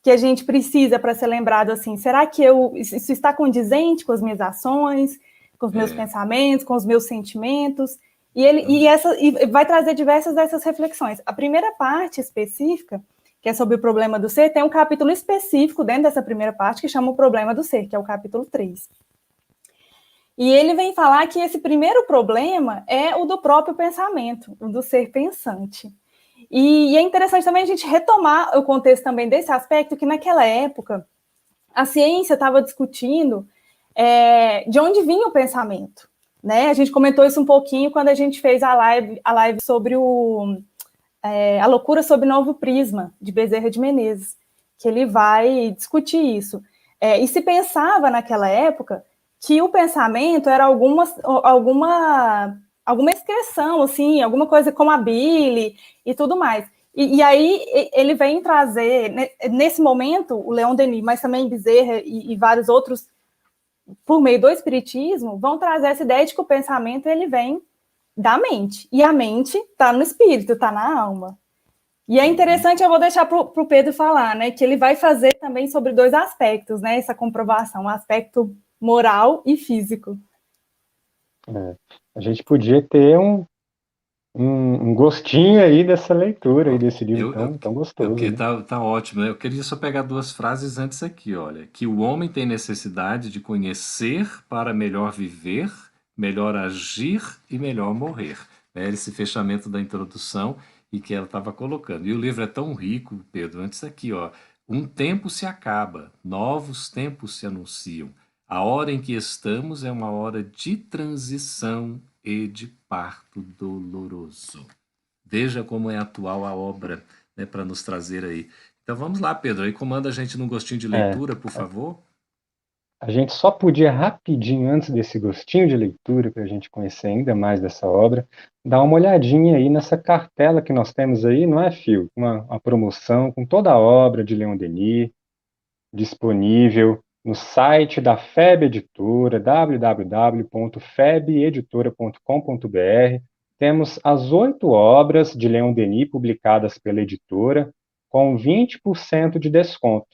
que a gente precisa para ser lembrado assim? Será que isso está condizente com as minhas ações, com os meus pensamentos, com os meus sentimentos? E vai trazer diversas dessas reflexões. A primeira parte específica, que é sobre o problema do ser, tem um capítulo específico dentro dessa primeira parte que chama o problema do ser, que é o capítulo 3. E ele vem falar que esse primeiro problema é o do próprio pensamento, o do ser pensante. E é interessante também a gente retomar o contexto também desse aspecto, que naquela época a ciência estava discutindo de onde vinha o pensamento, né? A gente comentou isso um pouquinho quando a gente fez a live sobre a loucura sob novo prisma, de Bezerra de Menezes, que ele vai discutir isso. E se pensava naquela época que o pensamento era alguma excreção, assim, alguma coisa como a bile e tudo mais. E aí ele vem trazer, nesse momento, o Leon Denis, mas também Bezerra e vários outros, por meio do espiritismo, vão trazer essa ideia de que o pensamento ele vem da mente. E a mente está no espírito, está na alma. E é interessante, eu vou deixar para o Pedro falar, né, que ele vai fazer também sobre dois aspectos, né, essa comprovação, o aspecto moral e físico. A gente podia ter um gostinho aí dessa leitura, aí desse livro tão gostoso. Porque né? tá ótimo, né? Eu queria só pegar duas frases antes aqui, olha. Que o homem tem necessidade de conhecer para melhor viver, melhor agir e melhor morrer. Esse fechamento da introdução e que ela estava colocando. E o livro é tão rico, Pedro, antes aqui, ó. Um tempo se acaba, novos tempos se anunciam. A hora em que estamos é uma hora de transição e de parto doloroso. Veja como é atual a obra, né, para nos trazer aí. Então vamos lá, Pedro, aí comanda a gente num gostinho de leitura, por favor. A gente só podia rapidinho, antes desse gostinho de leitura, para a gente conhecer ainda mais dessa obra, dar uma olhadinha aí nessa cartela que nós temos aí, não é, Fio? Uma promoção com toda a obra de Leon Denis, disponível no site da FEB Editora, www.febeditora.com.br. Temos as 8 obras de Leon Denis publicadas pela editora, com 20% de desconto.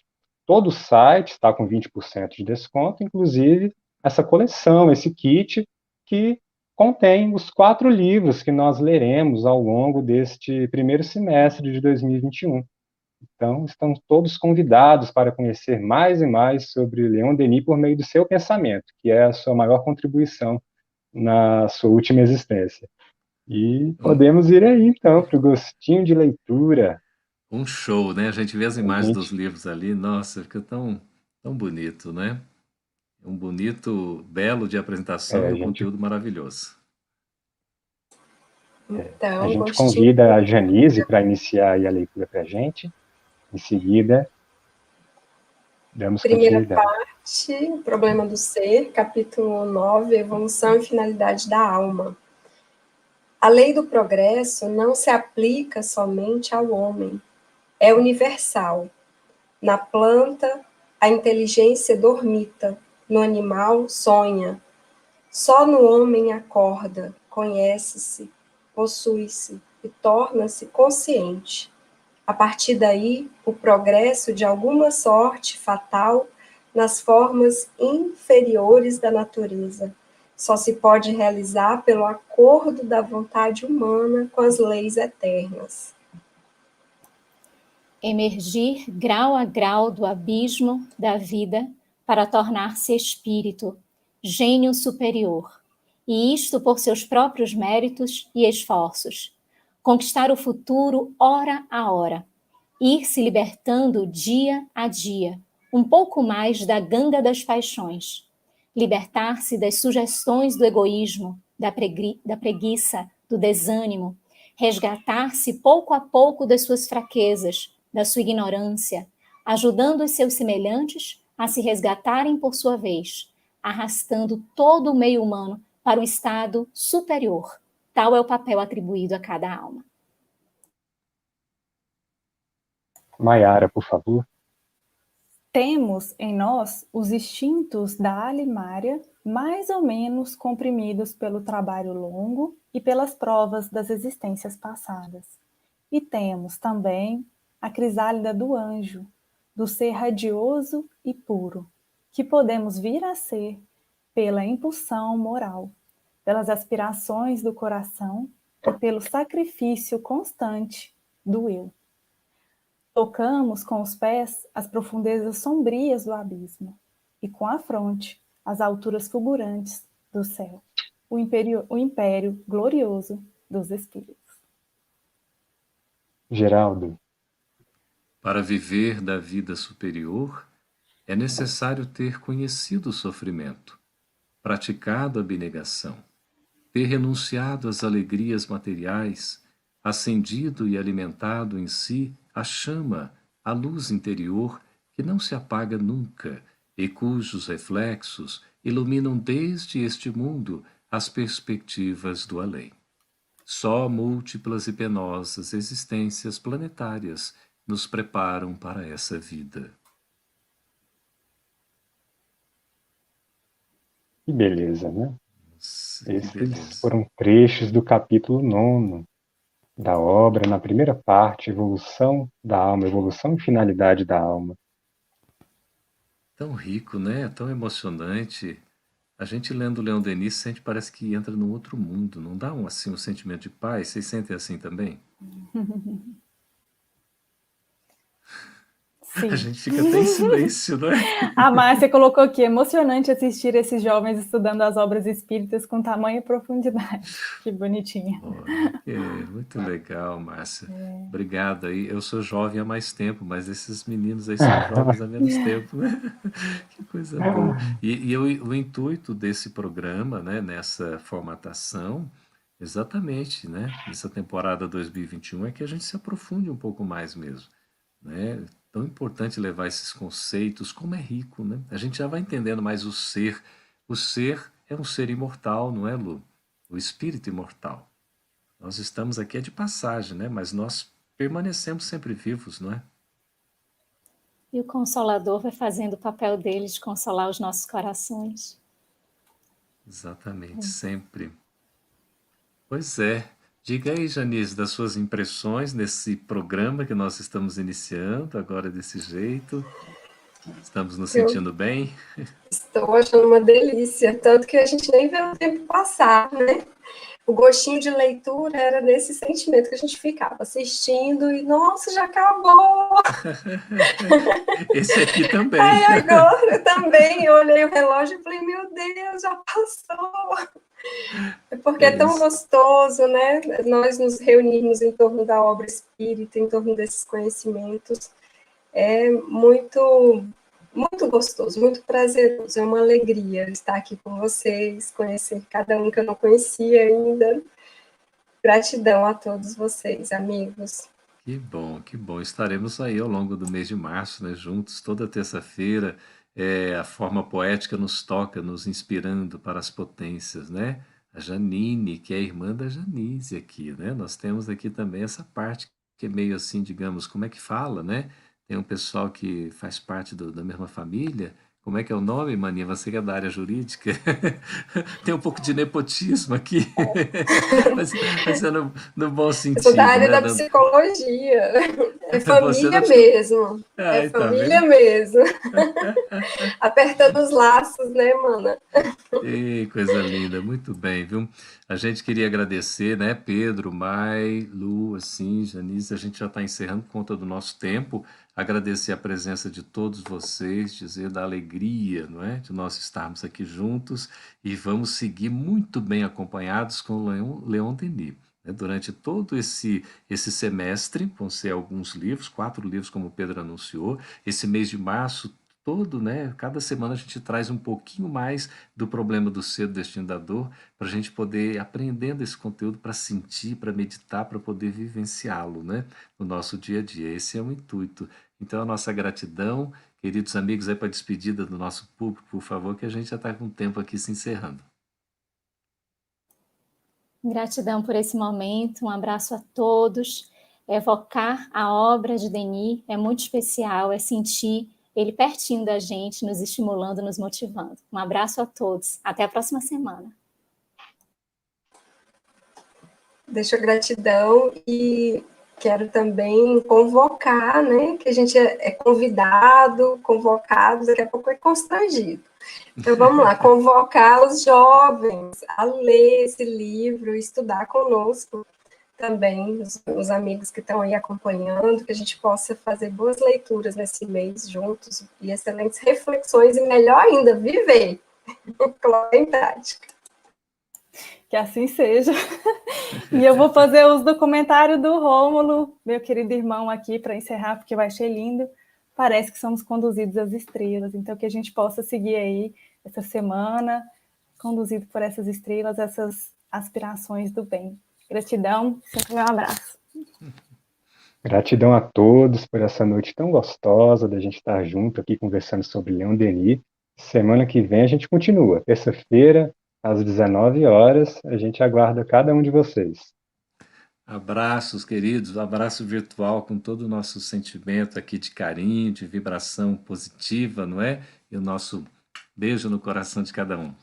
Todo o site está com 20% de desconto, inclusive essa coleção, esse kit, que contém os 4 livros que nós leremos ao longo deste primeiro semestre de 2021. Então, estão todos convidados para conhecer mais e mais sobre Leon Denis por meio do seu pensamento, que é a sua maior contribuição na sua última existência. E podemos ir aí, então, para o gostinho de leitura. Um show, né? A gente vê as imagens dos livros ali, nossa, fica tão bonito, né? Um bonito, belo de apresentação e um conteúdo maravilhoso. Então, a gente convida a Janise para iniciar aí a leitura para a gente. Em seguida, damos Primeira continuidade. parte, o problema do ser, capítulo 9, evolução e finalidade da alma. A lei do progresso não se aplica somente ao homem, é universal. Na planta, a inteligência dormita, no animal, sonha. Só no homem acorda, conhece-se, possui-se e torna-se consciente. A partir daí, o progresso de alguma sorte fatal nas formas inferiores da natureza só se pode realizar pelo acordo da vontade humana com as leis eternas. Emergir grau a grau do abismo da vida para tornar-se espírito, gênio superior, e isto por seus próprios méritos e esforços. Conquistar o futuro hora a hora, ir se libertando dia a dia, um pouco mais da ganga das paixões, libertar-se das sugestões do egoísmo, da preguiça, do desânimo, resgatar-se pouco a pouco das suas fraquezas, da sua ignorância, ajudando os seus semelhantes a se resgatarem por sua vez, arrastando todo o meio humano para o estado superior. Tal é o papel atribuído a cada alma. Maiara, por favor. Temos em nós os instintos da alimária mais ou menos comprimidos pelo trabalho longo e pelas provas das existências passadas. E temos também a crisálida do anjo, do ser radioso e puro, que podemos vir a ser pela impulsão moral, pelas aspirações do coração e pelo sacrifício constante do eu. Tocamos com os pés as profundezas sombrias do abismo e com a fronte as alturas fulgurantes do céu, o império glorioso dos espíritos. Geraldo. Para viver da vida superior, é necessário ter conhecido o sofrimento, praticado a abnegação, ter renunciado às alegrias materiais, acendido e alimentado em si a chama, a luz interior que não se apaga nunca e cujos reflexos iluminam desde este mundo as perspectivas do além. Só múltiplas e penosas existências planetárias nos preparam para essa vida. Que beleza, né? Nossa, que Esses beleza. foram trechos do capítulo 9 da obra, na primeira parte, Evolução da Alma, Evolução e Finalidade da Alma. Tão rico, né? Tão emocionante. A gente lendo Leon Denis sente, parece que entra num outro mundo. Não dá um sentimento de paz? Vocês sentem assim também? Sim. A gente fica até em silêncio, não é? A Márcia colocou aqui, emocionante assistir esses jovens estudando as obras espíritas com tamanha profundidade. Que bonitinha. Muito legal, Márcia. Obrigado aí. Eu sou jovem há mais tempo, mas esses meninos aí são jovens há menos tempo, né? Que coisa boa. E o intuito desse programa, né, nessa formatação, exatamente, né, nessa temporada 2021, é que a gente se aprofunde um pouco mais mesmo, né? Tão importante levar esses conceitos, como é rico, né? A gente já vai entendendo mais o ser. O ser é um ser imortal, não é, Lu? O espírito imortal. Nós estamos aqui de passagem, né? Mas nós permanecemos sempre vivos, não é? E o Consolador vai fazendo o papel dele de consolar os nossos corações. Exatamente, sempre. Pois é. Diga aí, Janice, das suas impressões nesse programa que nós estamos iniciando agora desse jeito. Estamos nos sentindo bem? Estou achando uma delícia, tanto que a gente nem vê o tempo passar, né? O gostinho de leitura era nesse sentimento que a gente ficava assistindo e, nossa, já acabou! Esse aqui também. Aí agora também, eu olhei o relógio e falei, meu Deus, já passou! É porque é tão gostoso, né? Nós nos reunirmos em torno da obra espírita, em torno desses conhecimentos. É muito, muito gostoso, muito prazeroso. É uma alegria estar aqui com vocês, conhecer cada um que eu não conhecia ainda. Gratidão a todos vocês, amigos. Que bom, que bom. Estaremos aí ao longo do mês de março, né, juntos, toda terça-feira. A forma poética nos toca, nos inspirando para as potências, né? A Janine, que é a irmã da Janice aqui, né? Nós temos aqui também essa parte que é meio assim, digamos, como é que fala, né? Tem um pessoal que faz parte da mesma família. Como é que é o nome, Maninha? Você que é da área jurídica. Tem um pouco de nepotismo aqui, mas, mas é no bom Eu sou da sentido, área né? da psicologia. É Você família da psico... mesmo. É Ai, tá família vendo? mesmo. Apertando os laços, né, mana? Ei, coisa linda, muito bem, viu? A gente queria agradecer, né, Pedro, Mai, Lu, assim, Janice, a gente já está encerrando por conta do nosso tempo. Agradecer a presença de todos vocês, dizer da alegria, não é, de nós estarmos aqui juntos e vamos seguir muito bem acompanhados com o Leon Denis. Né? Durante todo esse semestre, vão ser alguns livros, 4 livros, como o Pedro anunciou. Esse mês de março todo, né? Cada semana a gente traz um pouquinho mais do problema do ser, do destino da dor, para a gente poder ir aprendendo esse conteúdo para sentir, para meditar, para poder vivenciá-lo, né? No nosso dia a dia. Esse é o intuito. Então, a nossa gratidão, queridos amigos, aí para a despedida do nosso público, por favor, que a gente já está com o tempo aqui se encerrando. Gratidão por esse momento, um abraço a todos. Evocar a obra de Denis é muito especial, é sentir ele pertinho da gente, nos estimulando, nos motivando. Um abraço a todos. Até a próxima semana. Deixo a gratidão e quero também convocar, né? Que a gente é convidado, convocado, daqui a pouco é constrangido. Então, vamos lá, convocar os jovens a ler esse livro, estudar conosco também, os amigos que estão aí acompanhando, que a gente possa fazer boas leituras nesse mês juntos e excelentes reflexões, e melhor ainda, viver, colocar em prática. Que assim seja. E eu vou fazer uso do comentário do Rômulo, meu querido irmão aqui, para encerrar, porque vai ser lindo. Parece que somos conduzidos às estrelas, então que a gente possa seguir aí essa semana, conduzido por essas estrelas, essas aspirações do bem. Gratidão, sempre um abraço. Gratidão a todos por essa noite tão gostosa da gente estar junto aqui conversando sobre Leon Denis. Semana que vem a gente continua. Terça-feira, às 19 horas, a gente aguarda cada um de vocês. Abraços, queridos, um abraço virtual com todo o nosso sentimento aqui de carinho, de vibração positiva, não é? E o nosso beijo no coração de cada um.